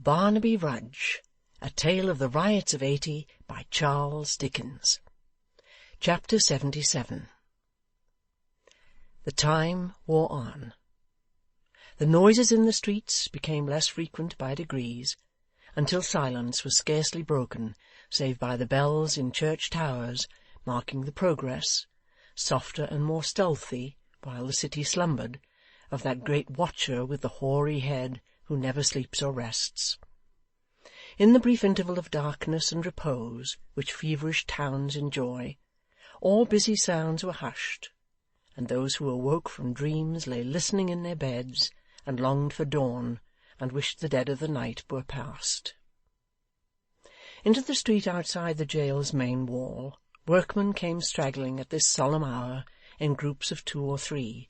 Barnaby Rudge, A Tale of the Riots of '80, by Charles Dickens. Chapter 77. The time wore on. The noises in the streets became less frequent by degrees, until silence was scarcely broken save by the bells in church towers, marking the progress, softer and more stealthy while the city slumbered, of that great watcher with the hoary head, who never sleeps or rests. In the brief interval of darkness and repose which feverish towns enjoy, all busy sounds were hushed, and those who awoke from dreams lay listening in their beds, and longed for dawn, and wished the dead of the night were past. Into the street outside the jail's main wall, workmen came straggling at this solemn hour in groups of 2 or 3,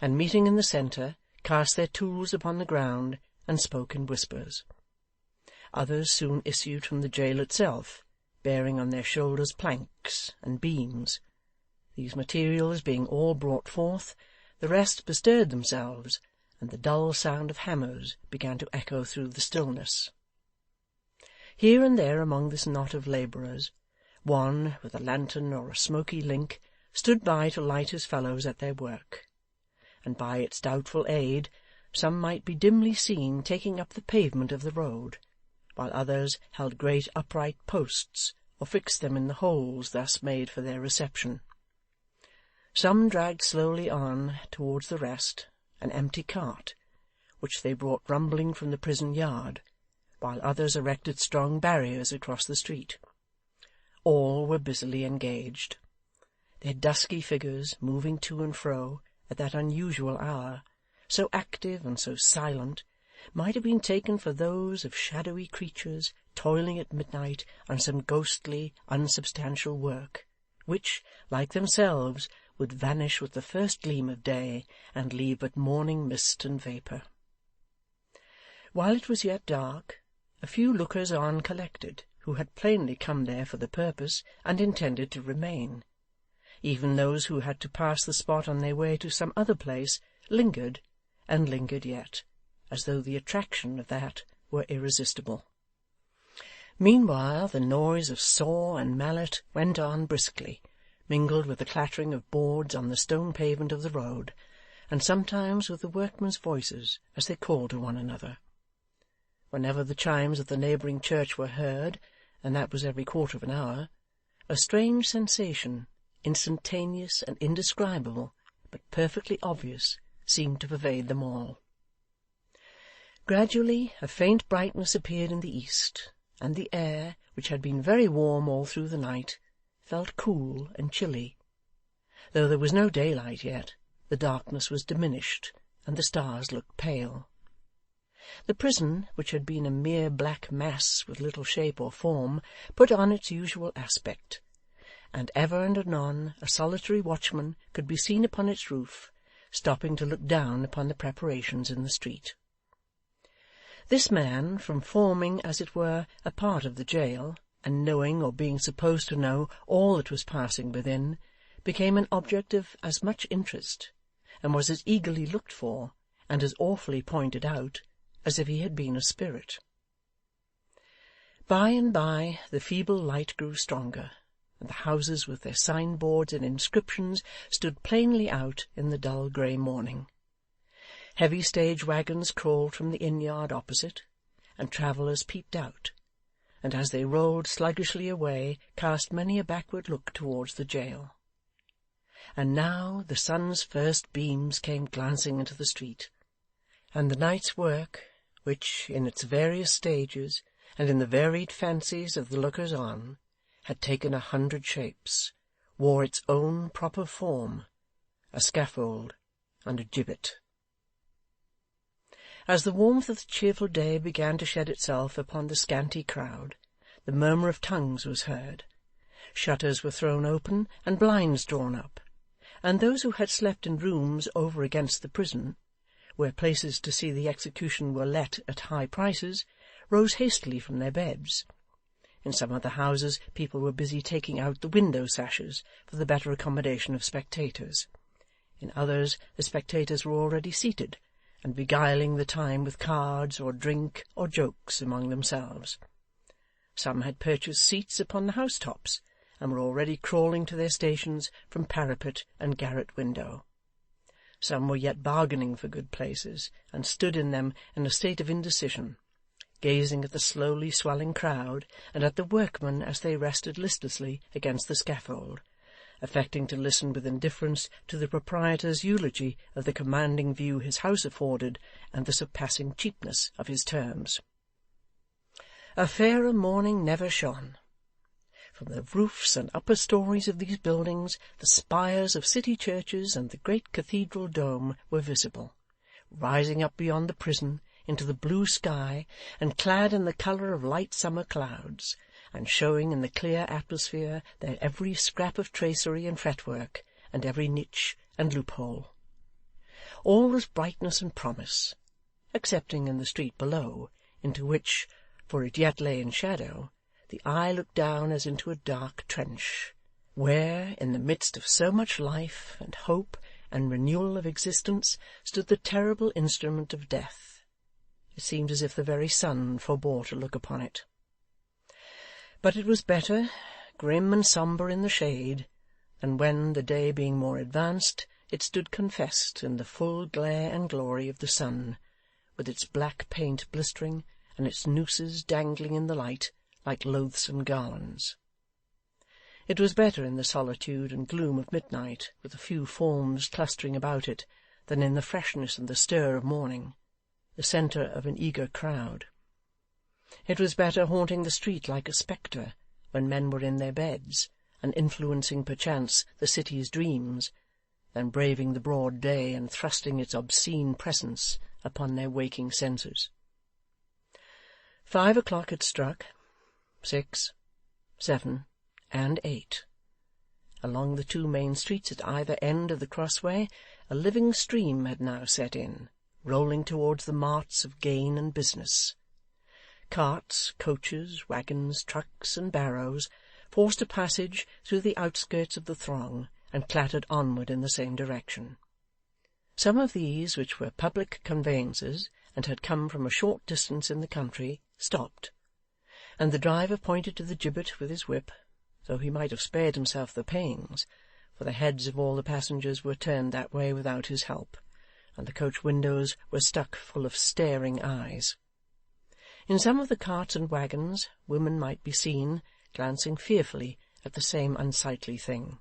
and meeting in the centre, cast their tools upon the ground, and spoke in whispers. Others soon issued from the jail itself, bearing on their shoulders planks and beams. These materials being all brought forth, the rest bestirred themselves, and the dull sound of hammers began to echo through the stillness. Here and there among this knot of labourers, one, with a lantern or a smoky link, stood by to light his fellows at their work, and by its doubtful aid some might be dimly seen taking up the pavement of the road, while others held great upright posts, or fixed them in the holes thus made for their reception. Some dragged slowly on towards the rest an empty cart, which they brought rumbling from the prison yard, while others erected strong barriers across the street. All were busily engaged. Their dusky figures, moving to and fro at that unusual hour, so active and so silent, might have been taken for those of shadowy creatures toiling at midnight on some ghostly, unsubstantial work, which, like themselves, would vanish with the first gleam of day, and leave but morning mist and vapour. While it was yet dark, a few lookers-on collected, who had plainly come there for the purpose, and intended to remain. Even those who had to pass the spot on their way to some other place lingered, and lingered yet, as though the attraction of that were irresistible. Meanwhile the noise of saw and mallet went on briskly, mingled with the clattering of boards on the stone pavement of the road, and sometimes with the workmen's voices as they called to one another. Whenever the chimes of the neighbouring church were heard, and that was every quarter of an hour, a strange sensation, instantaneous and indescribable, but perfectly obvious, seemed to pervade them all. Gradually a faint brightness appeared in the east, and the air, which had been very warm all through the night, felt cool and chilly. Though there was no daylight yet, the darkness was diminished, and the stars looked pale. The prison, which had been a mere black mass with little shape or form, put on its usual aspect, and ever and anon a solitary watchman could be seen upon its roof, stopping to look down upon the preparations in the street. This man, from forming, as it were, a part of the jail, and knowing or being supposed to know all that was passing within, became an object of as much interest, and was as eagerly looked for, and as awfully pointed out, as if he had been a spirit. By and by the feeble light grew stronger, and the houses with their signboards and inscriptions stood plainly out in the dull grey morning. Heavy stage waggons crawled from the inn-yard opposite, and travellers peeped out, and as they rolled sluggishly away cast many a backward look towards the jail. And now the sun's first beams came glancing into the street, and the night's work, which, in its various stages, and in the varied fancies of the lookers-on, had taken 100 shapes, wore its own proper form, a scaffold and a gibbet. As the warmth of the cheerful day began to shed itself upon the scanty crowd, the murmur of tongues was heard, shutters were thrown open and blinds drawn up, and those who had slept in rooms over against the prison, where places to see the execution were let at high prices, rose hastily from their beds. In some of the houses people were busy taking out the window sashes for the better accommodation of spectators. In others the spectators were already seated, and beguiling the time with cards or drink or jokes among themselves. Some had purchased seats upon the housetops, and were already crawling to their stations from parapet and garret window. Some were yet bargaining for good places, and stood in them in a state of indecision, gazing at the slowly swelling crowd, and at the workmen as they rested listlessly against the scaffold, affecting to listen with indifference to the proprietor's eulogy of the commanding view his house afforded, and the surpassing cheapness of his terms. A fairer morning never shone. From the roofs and upper stories of these buildings, the spires of city churches and the great cathedral dome were visible, rising up beyond the prison into the blue sky, and clad in the colour of light summer clouds, and showing in the clear atmosphere their every scrap of tracery and fretwork, and every niche and loophole. All was brightness and promise, excepting in the street below, into which, for it yet lay in shadow, the eye looked down as into a dark trench, where, in the midst of so much life, and hope, and renewal of existence, stood the terrible instrument of death. It seemed as if the very sun forbore to look upon it. But it was better, grim and sombre in the shade, than when, the day being more advanced, it stood confessed in the full glare and glory of the sun, with its black paint blistering, and its nooses dangling in the light, like loathsome garlands. It was better in the solitude and gloom of midnight, with a few forms clustering about it, than in the freshness and the stir of morning, the centre of an eager crowd. It was better haunting the street like a spectre, when men were in their beds, and influencing perchance the city's dreams, than braving the broad day and thrusting its obscene presence upon their waking senses. 5 o'clock had struck, 6, 7, and 8. Along the two main streets at either end of the crossway, a living stream had now set in, rolling towards the marts of gain and business. Carts, coaches, waggons, trucks, and barrows forced a passage through the outskirts of the throng, and clattered onward in the same direction. Some of these, which were public conveyances, and had come from a short distance in the country, stopped, and the driver pointed to the gibbet with his whip, though he might have spared himself the pains, for the heads of all the passengers were turned that way without his help, and the coach windows were stuck full of staring eyes. In some of the carts and waggons, women might be seen, glancing fearfully at the same unsightly thing,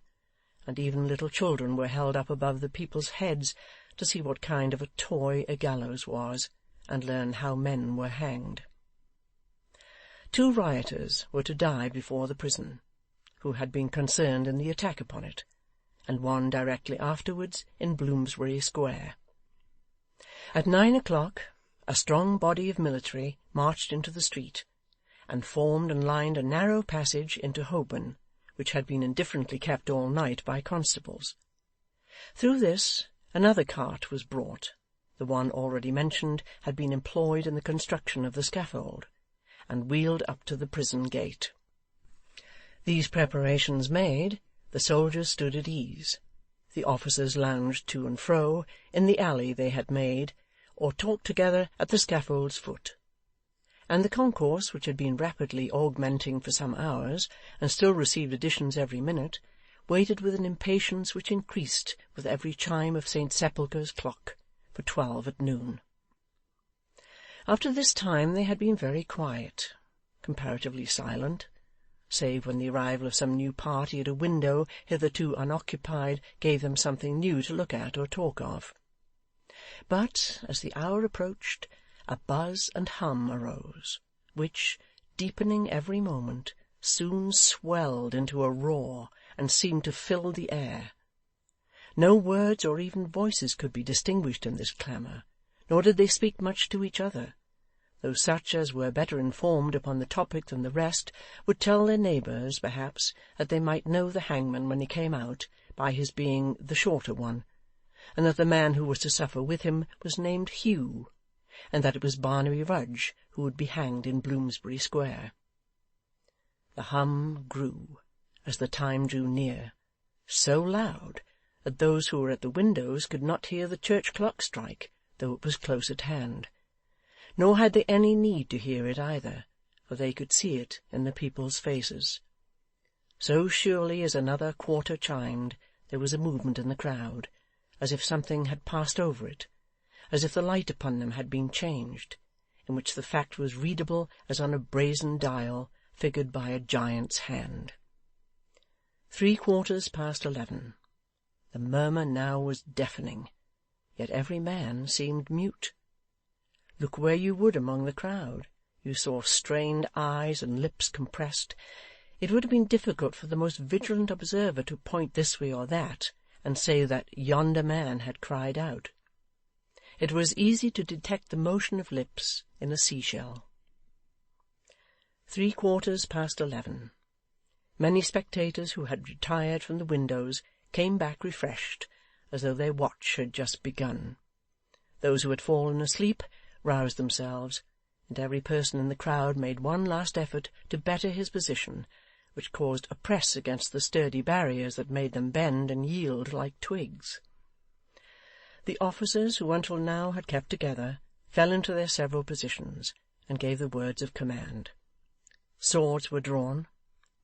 and even little children were held up above the people's heads to see what kind of a toy a gallows was, and learn how men were hanged. 2 rioters were to die before the prison, who had been concerned in the attack upon it, and one directly afterwards in Bloomsbury Square. At 9 o'clock, a strong body of military marched into the street, and formed and lined a narrow passage into Holborn, which had been indifferently kept all night by constables. Through this, another cart was brought. The one already mentioned had been employed in the construction of the scaffold, and wheeled up to the prison gate. These preparations made, the soldiers stood at ease. The officers lounged to and fro in the alley they had made, or talked together at the scaffold's foot. And the concourse, which had been rapidly augmenting for some hours, and still received additions every minute, waited with an impatience which increased with every chime of St. Sepulchre's clock, for 12 at noon. After this time they had been very quiet, comparatively silent, save when the arrival of some new party at a window hitherto unoccupied gave them something new to look at or talk of. But, as the hour approached, a buzz and hum arose, which, deepening every moment, soon swelled into a roar, and seemed to fill the air. No words or even voices could be distinguished in this clamour, nor did they speak much to each other, though such as were better informed upon the topic than the rest would tell their neighbours, perhaps, that they might know the hangman when he came out, by his being the shorter one, and that the man who was to suffer with him was named Hugh, and that it was Barnaby Rudge who would be hanged in Bloomsbury Square. The hum grew, as the time drew near, so loud that those who were at the windows could not hear the church clock strike, though it was close at hand. Nor had they any need to hear it either, for they could see it in the people's faces. So surely as another quarter chimed, there was a movement in the crowd, as if something had passed over it, as if the light upon them had been changed, in which the fact was readable as on a brazen dial figured by a giant's hand. 11:03. The murmur now was deafening, yet every man seemed mute. Look where you would among the crowd, you saw strained eyes and lips compressed. It would have been difficult for the most vigilant observer to point this way or that, and say that yonder man had cried out. It was easy to detect the motion of lips in a sea-shell. 11:03. Many spectators who had retired from the windows came back refreshed, as though their watch had just begun. Those who had fallen asleep roused themselves, and every person in the crowd made one last effort to better his position, which caused a press against the sturdy barriers that made them bend and yield like twigs. The officers, who until now had kept together, fell into their several positions, and gave the words of command. Swords were drawn,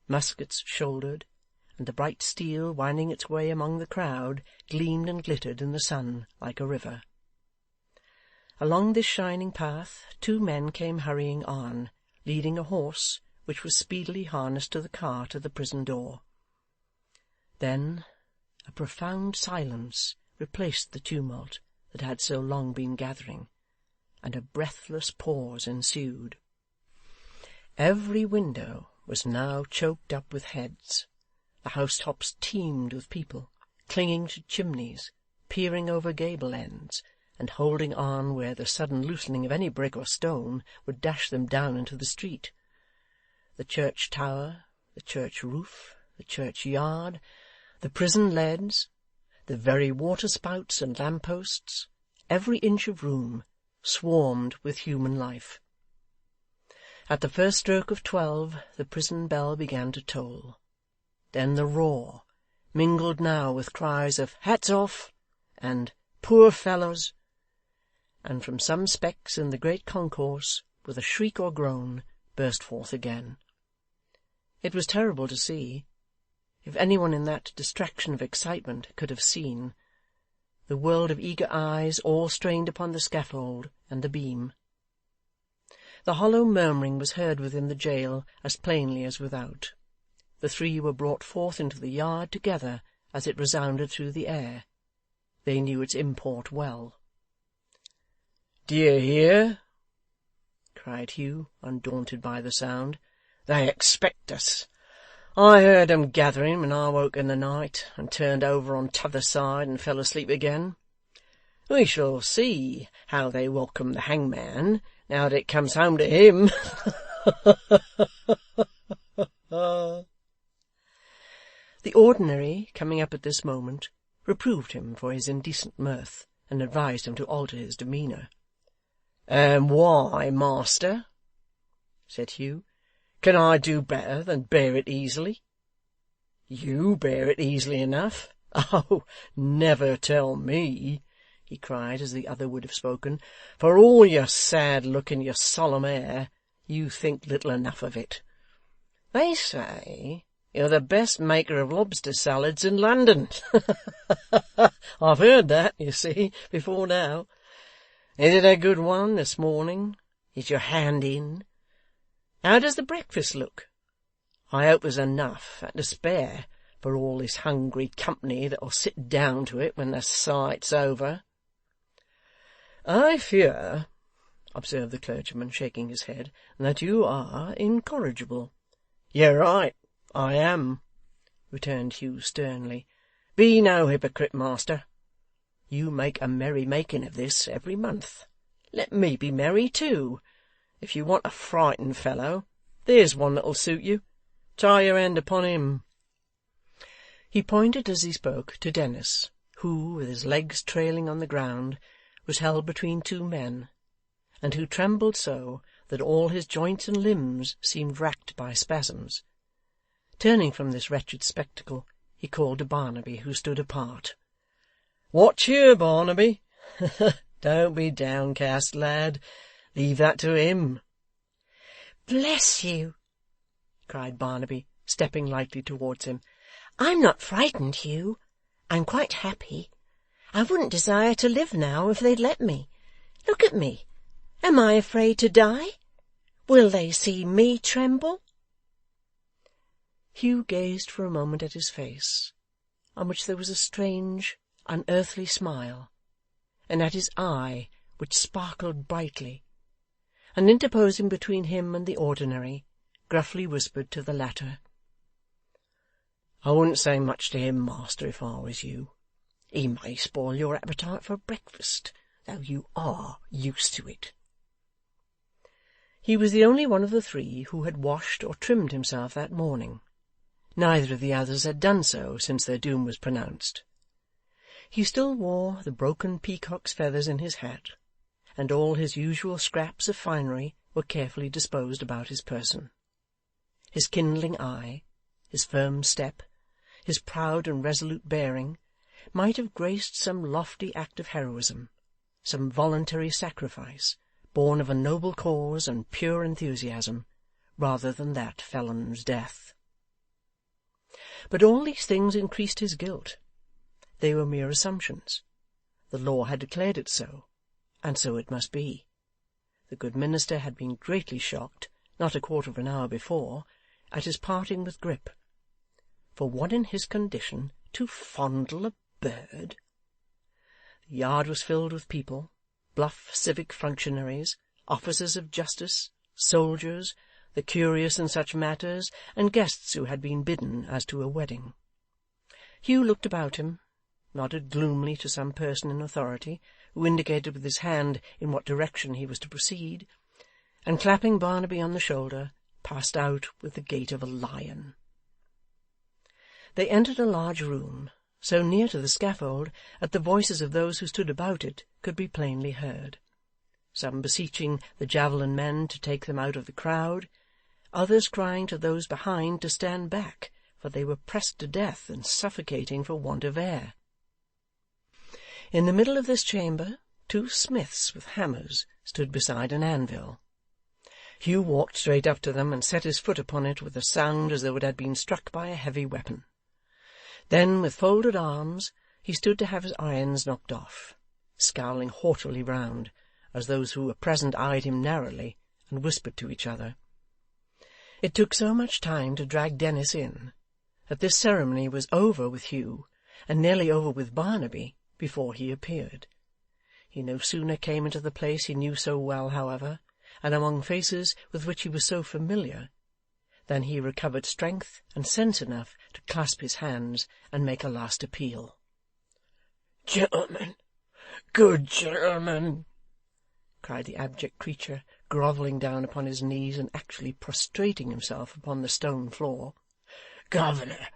muskets shouldered, and the bright steel winding its way among the crowd gleamed and glittered in the sun like a river. Along this shining path 2 men came hurrying on, leading a horse, which was speedily harnessed to the cart at the prison door. Then a profound silence replaced the tumult that had so long been gathering, and a breathless pause ensued. Every window was now choked up with heads. The housetops teemed with people, clinging to chimneys, peering over gable ends, and holding on where the sudden loosening of any brick or stone would dash them down into the street. The church tower, the church roof, the church yard, the prison leads, the very waterspouts and lampposts, every inch of room, swarmed with human life. At the first stroke of 12 the prison bell began to toll. Then the roar, mingled now with cries of "Hats off!" and "Poor fellows!" and from some specks in the great concourse, with a shriek or groan, burst forth again. It was terrible to see. If any one in that distraction of excitement could have seen, the world of eager eyes all strained upon the scaffold and the beam. The hollow murmuring was heard within the jail as plainly as without. The 3 were brought forth into the yard together as it resounded through the air. They knew its import well. "Do you hear?" cried Hugh, undaunted by the sound. "They expect us. I heard 'em gathering when I woke in the night, and turned over on t'other side and fell asleep again. We shall see how they welcome the hangman, now that it comes home to him." The ordinary, coming up at this moment, reproved him for his indecent mirth, and advised him to alter his demeanour. "And why, master?" said Hugh. "Can I do better than bear it easily?" "You bear it easily enough. Oh, never tell me," he cried, as the other would have spoken. "For all your sad look and your solemn air, you think little enough of it. They say you're the best maker of lobster salads in London. I've heard that, you see, before now. Is it a good one this morning? Is your hand in? How does the breakfast look? I hope there's enough and to spare for all this hungry company that'll sit down to it when the sight's over." "I fear," observed the clergyman, shaking his head, "that you are incorrigible." "You're right, I am," returned Hugh sternly. "Be no hypocrite, master. You make a merry making of this every month. Let me be merry too. If you want a frightened fellow, there's one that'll suit you. Try your hand upon him." He pointed as he spoke to Dennis, who, with his legs trailing on the ground, was held between 2 men, and who trembled so that all his joints and limbs seemed racked by spasms. Turning from this wretched spectacle, he called to Barnaby, who stood apart. "Watch here, Barnaby. Don't be downcast, lad. Leave that to him.' 'Bless you!' cried Barnaby, stepping lightly towards him. 'I'm not frightened, Hugh. I'm quite happy. I wouldn't desire to live now, if they'd let me. Look at me. Am I afraid to die? Will they see me tremble?' Hugh gazed for a moment at his face, on which there was a strange, unearthly smile, and at his eye, which sparkled brightly, and interposing between him and the ordinary, gruffly whispered to the latter, 'I wouldn't say much to him, master, if I was you. He may spoil your appetite for breakfast, though you are used to it.' He was the only one of the three who had washed or trimmed himself that morning. Neither of the others had done so since their doom was pronounced. He still wore the broken peacock's feathers in his hat, and all his usual scraps of finery were carefully disposed about his person. His kindling eye, his firm step, his proud and resolute bearing, might have graced some lofty act of heroism, some voluntary sacrifice, born of a noble cause and pure enthusiasm, rather than that felon's death. But all these things increased his guilt. They were mere assumptions. The law had declared it so, and so it must be. The good minister had been greatly shocked, not a quarter of an hour before, at his parting with Grip. For one in his condition to fondle a bird! The yard was filled with people, bluff civic functionaries, officers of justice, soldiers, the curious in such matters, and guests who had been bidden as to a wedding. Hugh looked about him, nodded gloomily to some person in authority, who indicated with his hand in what direction he was to proceed, and clapping Barnaby on the shoulder, passed out with the gait of a lion. They entered a large room, so near to the scaffold that the voices of those who stood about it could be plainly heard, some beseeching the javelin men to take them out of the crowd, others crying to those behind to stand back, for they were pressed to death and suffocating for want of air. In the middle of this chamber, two smiths with hammers stood beside an anvil. Hugh walked straight up to them and set his foot upon it with a sound as though it had been struck by a heavy weapon. Then, with folded arms, he stood to have his irons knocked off, scowling haughtily round, as those who were present eyed him narrowly, and whispered to each other. It took so much time to drag Dennis in, that this ceremony was over with Hugh, and nearly over with Barnaby, before he appeared. He no sooner came into the place he knew so well, however, and among faces with which he was so familiar, than he recovered strength and sense enough to clasp his hands and make a last appeal. 'Gentlemen, good gentlemen,' cried the abject creature, grovelling down upon his knees and actually prostrating himself upon the stone floor. 'Governor,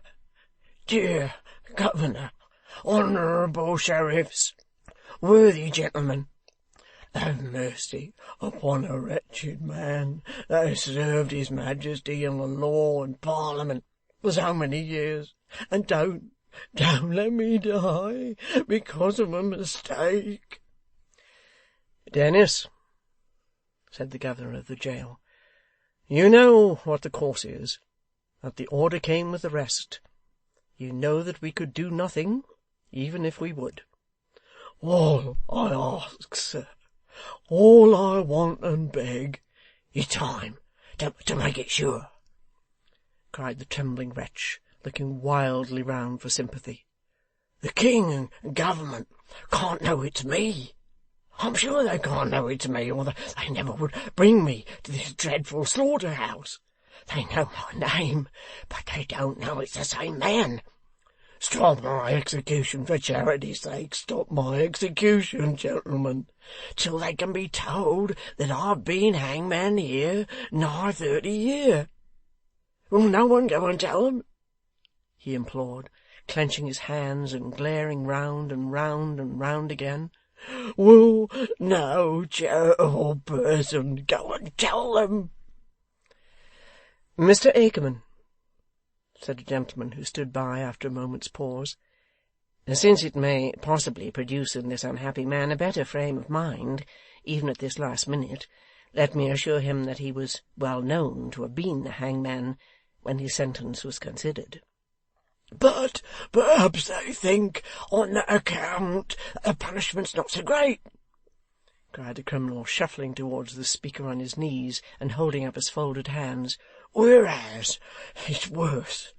dear governor, honourable sheriffs, worthy gentlemen, have mercy upon a wretched man that has served his Majesty and the law and Parliament for so many years, and don't let me die because of a mistake.' 'Dennis,' said the governor of the jail, 'you know what the course is, that the order came with the rest. You know that we could do nothing, even if we would.' 'All I ask, sir, all I want and beg, is time to make it sure,' cried the trembling wretch, looking wildly round for sympathy. 'The king and government can't know it's me. I'm sure they can't know it's me, or they never would bring me to this dreadful slaughter-house. They know my name, but they don't know it's the same man. Stop my execution, for charity's sake, stop my execution, gentlemen, till they can be told that I've been hangman here nigh 30 year. Will no one go and tell them?' he implored, clenching his hands and glaring round and round and round again. 'Will no charitable person go and tell them?' 'Mr. Akerman,' said a gentleman who stood by after a moment's pause, And since it may possibly produce in this unhappy man a better frame of mind, even at this last minute, let me assure him that he was well known to have been the hangman when his sentence was considered. 'But perhaps they think, on that account, the punishment's not so great,' cried the criminal, shuffling towards the speaker on his knees, and holding up his folded hands. 'Whereas it's worse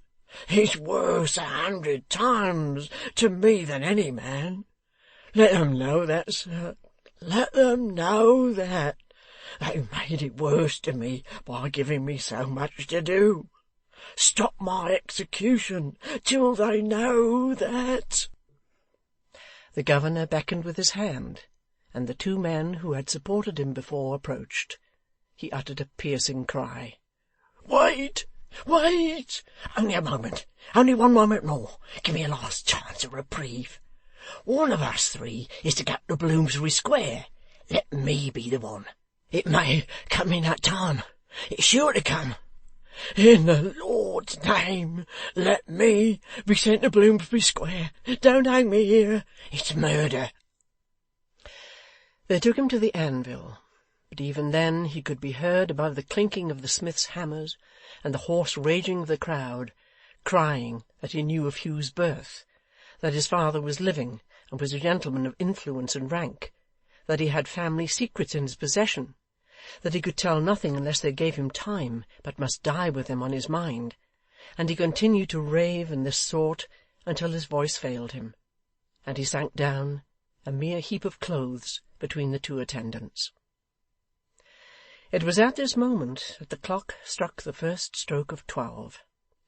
100 times to me than any man. Let them know that, sir. Let them know that. They made it worse to me by giving me so much to do. Stop my execution till they know that.' The governor beckoned with his hand, and the two men who had supported him before approached. He uttered a piercing cry. 'Wait! Wait! Only a moment. Only one moment more. Give me a last chance of reprieve. One of us three is to go to Bloomsbury Square. Let me be the one. It may come in that time. It's sure to come. In the Lord's name, let me be sent to Bloomsbury Square. Don't hang me here. It's murder.' They took him to the anvil, but even then he could be heard above the clinking of the smiths' hammers and the hoarse raging of the crowd, crying that he knew of Hugh's birth, that his father was living and was a gentleman of influence and rank, that he had family secrets in his possession, that he could tell nothing unless they gave him time, but must die with them on his mind, and he continued to rave in this sort until his voice failed him, and he sank down, a mere heap of clothes, between the two attendants. It was at this moment that the clock struck the first stroke of 12,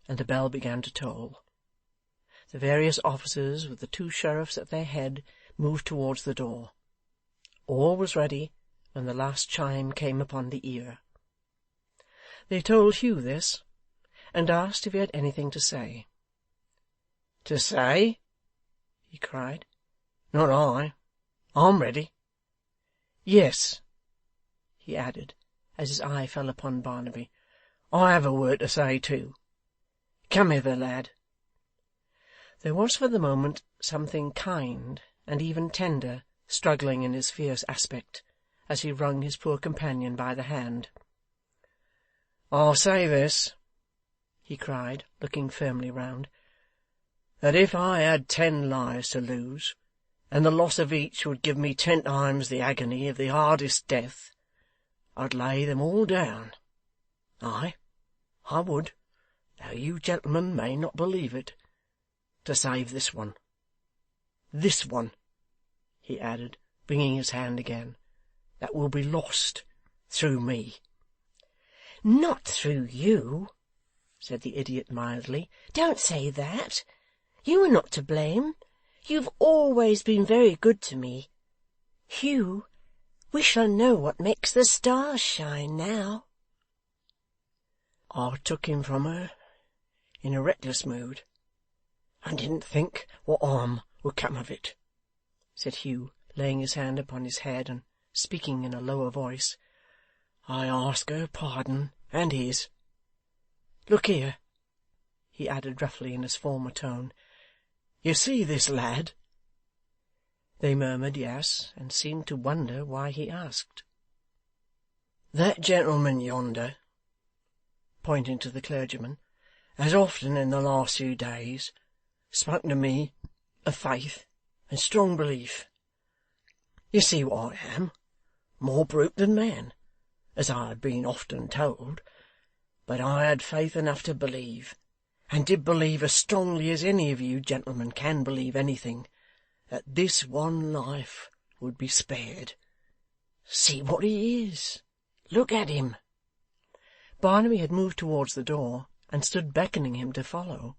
and the bell began to toll. The various officers, with the two sheriffs at their head, moved towards the door. All was ready when the last chime came upon the ear. They told Hugh this, and asked if he had anything to say. 'To say?' he cried. 'Not I. I'm ready. Yes,' he added, as his eye fell upon Barnaby, 'I have a word to say too. Come hither, lad.' There was for the moment something kind and even tender struggling in his fierce aspect, as he wrung his poor companion by the hand. 'I'll say this,' he cried, looking firmly round, 'that if I had 10 lives to lose, and the loss of each would give me 10 times the agony of the hardest death, I'd lay them all down. Aye, I would, though you gentlemen may not believe it, to save this one. This one,' he added, wringing his hand again, 'that will be lost through me.' 'Not through you,' said the idiot mildly. 'Don't say that. You are not to blame. You've always been very good to me. Hugh, we shall know what makes the stars shine now.' 'I took him from her in a reckless mood, and didn't think what harm would come of it,' said Hugh, laying his hand upon his head, and speaking in a lower voice. 'I ask her pardon, and his. Look here,' he added roughly in his former tone, 'you see this lad?' They murmured yes, and seemed to wonder why he asked. 'That gentleman yonder,' pointing to the clergyman, 'has often in the last few days spoken to me of faith and strong belief. You see what I am, more brute than man, as I have been often told, but I had faith enough to believe, and did believe as strongly as any of you gentlemen can believe anything, that this one life would be spared. See what he is. Look at him.' Barnaby had moved towards the door, and stood beckoning him to follow.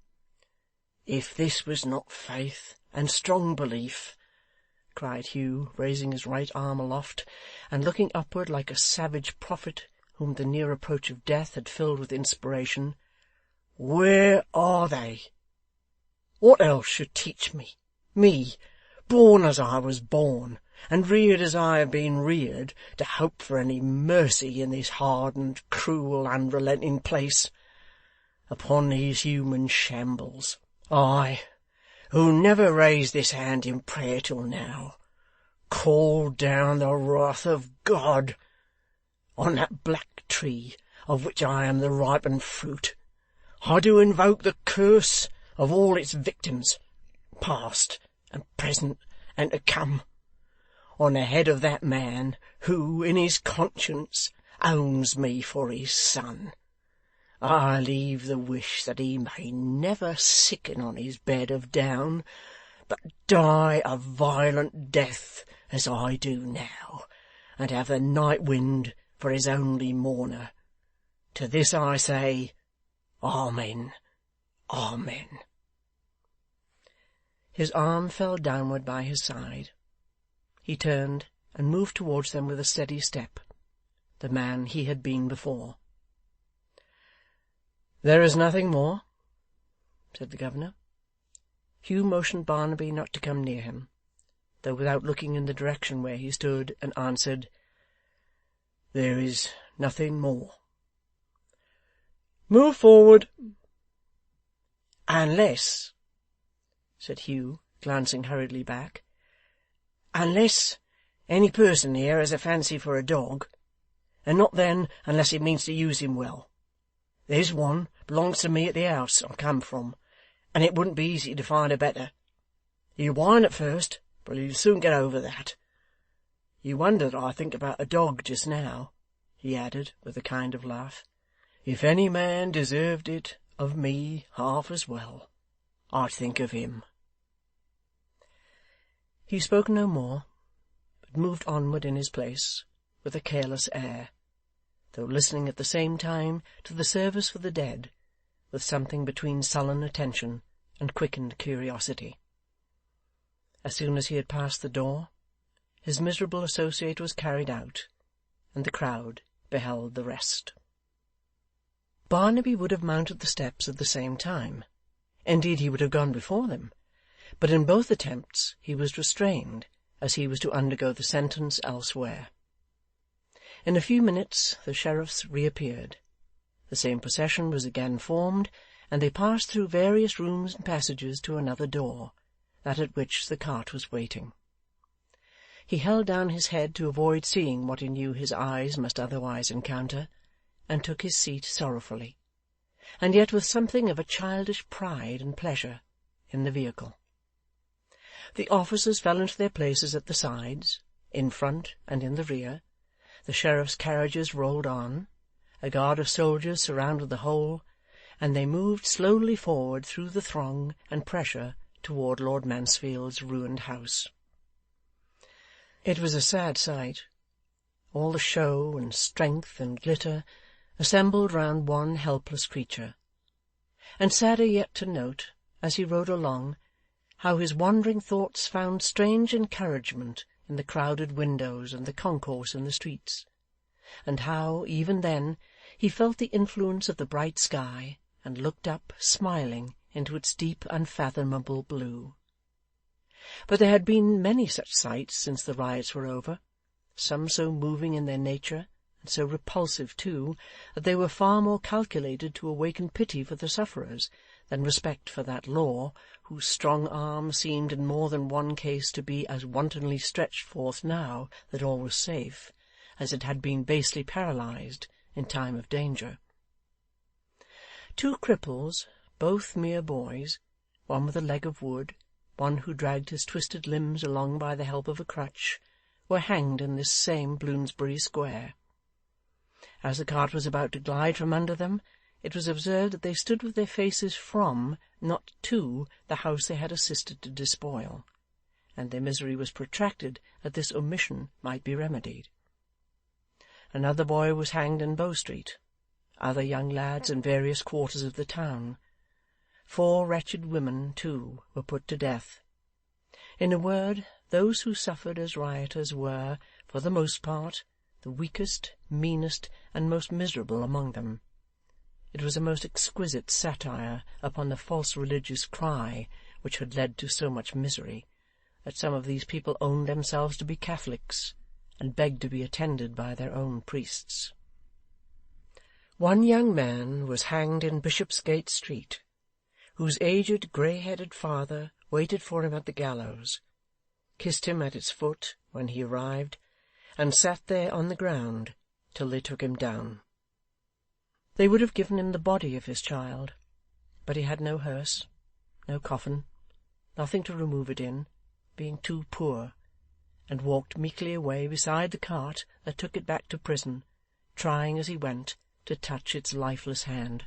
'If this was not faith and strong belief,' cried Hugh, raising his right arm aloft, and looking upward like a savage prophet whom the near approach of death had filled with inspiration, 'where are they? What else should teach me, born as I was born, and reared as I have been reared, to hope for any mercy in this hardened, cruel, unrelenting place, upon these human shambles? Ay, who never raised this hand in prayer till now, called down the wrath of God on that black tree of which I am the ripened fruit. I do invoke the curse of all its victims, past and present and to come, on the head of that man who, in his conscience, owns me for his son. I leave the wish that he may never sicken on his bed of down, but die a violent death as I do now, and have the night wind for his only mourner. To this I say, Amen, Amen. His arm fell downward by his side. He turned and moved towards them with a steady step, the man he had been before. "There is nothing more?" said the governor. Hugh motioned Barnaby not to come near him, though without looking in the direction where he stood, and answered, "There is nothing more." "Move forward." "Unless," said Hugh, glancing hurriedly back, "unless any person here has a fancy for a dog, and not then unless he means to use him well. There's one belongs to me at the house I come from, and it wouldn't be easy to find a better. He'll whine at first, but he'll soon get over that. You wonder that I think about a dog just now," he added, with a kind of laugh. "If any man deserved it of me half as well, I'd think of him." He spoke no more, but moved onward in his place, with a careless air, though listening at the same time to the service for the dead, with something between sullen attention and quickened curiosity. As soon as he had passed the door, his miserable associate was carried out, and the crowd beheld the rest. Barnaby would have mounted the steps at the same time. Indeed, he would have gone before them, but in both attempts he was restrained, as he was to undergo the sentence elsewhere. In a few minutes the sheriffs reappeared. The same procession was again formed, and they passed through various rooms and passages to another door, that at which the cart was waiting. He held down his head to avoid seeing what he knew his eyes must otherwise encounter, and took his seat sorrowfully, and yet with something of a childish pride and pleasure, in the vehicle. The officers fell into their places at the sides, in front and in the rear. The sheriff's carriages rolled on. A guard of soldiers surrounded the whole, and they moved slowly forward through the throng and pressure toward Lord Mansfield's ruined house. It was a sad sight. All the show and strength and glitter assembled round one helpless creature, and sadder yet to note, as he rode along, how his wandering thoughts found strange encouragement in the crowded windows and the concourse in the streets, and how, even then, he felt the influence of the bright sky, and looked up, smiling, into its deep unfathomable blue. But there had been many such sights since the riots were over, some so moving in their nature, and so repulsive too, that they were far more calculated to awaken pity for the sufferers than respect for that law, whose strong arm seemed in more than one case to be as wantonly stretched forth now that all was safe, as it had been basely paralysed in time of danger. Two cripples, both mere boys, one with a leg of wood, one who dragged his twisted limbs along by the help of a crutch, were hanged in this same Bloomsbury Square. As the cart was about to glide from under them, it was observed that they stood with their faces from, not to, the house they had assisted to despoil, and their misery was protracted that this omission might be remedied. Another boy was hanged in Bow Street, other young lads in various quarters of the town. 4 wretched women, too, were put to death. In a word, those who suffered as rioters were, for the most part, the weakest, meanest, and most miserable among them. It was a most exquisite satire upon the false religious cry which had led to so much misery, that some of these people owned themselves to be Catholics, and begged to be attended by their own priests. One young man was hanged in Bishopsgate Street, whose aged grey-headed father waited for him at the gallows, kissed him at its foot when he arrived, and sat there on the ground till they took him down. They would have given him the body of his child, but he had no hearse, no coffin, nothing to remove it in, being too poor, and walked meekly away beside the cart that took it back to prison, trying as he went to touch its lifeless hand.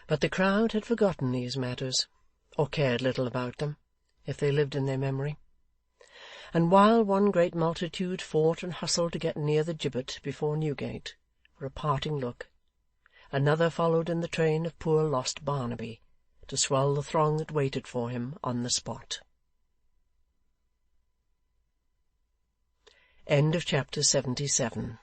But the crowd had forgotten these matters, or cared little about them, if they lived in their memory; and while one great multitude fought and hustled to get near the gibbet before Newgate for a parting look, another followed in the train of poor lost Barnaby, to swell the throng that waited for him on the spot. Chapter 77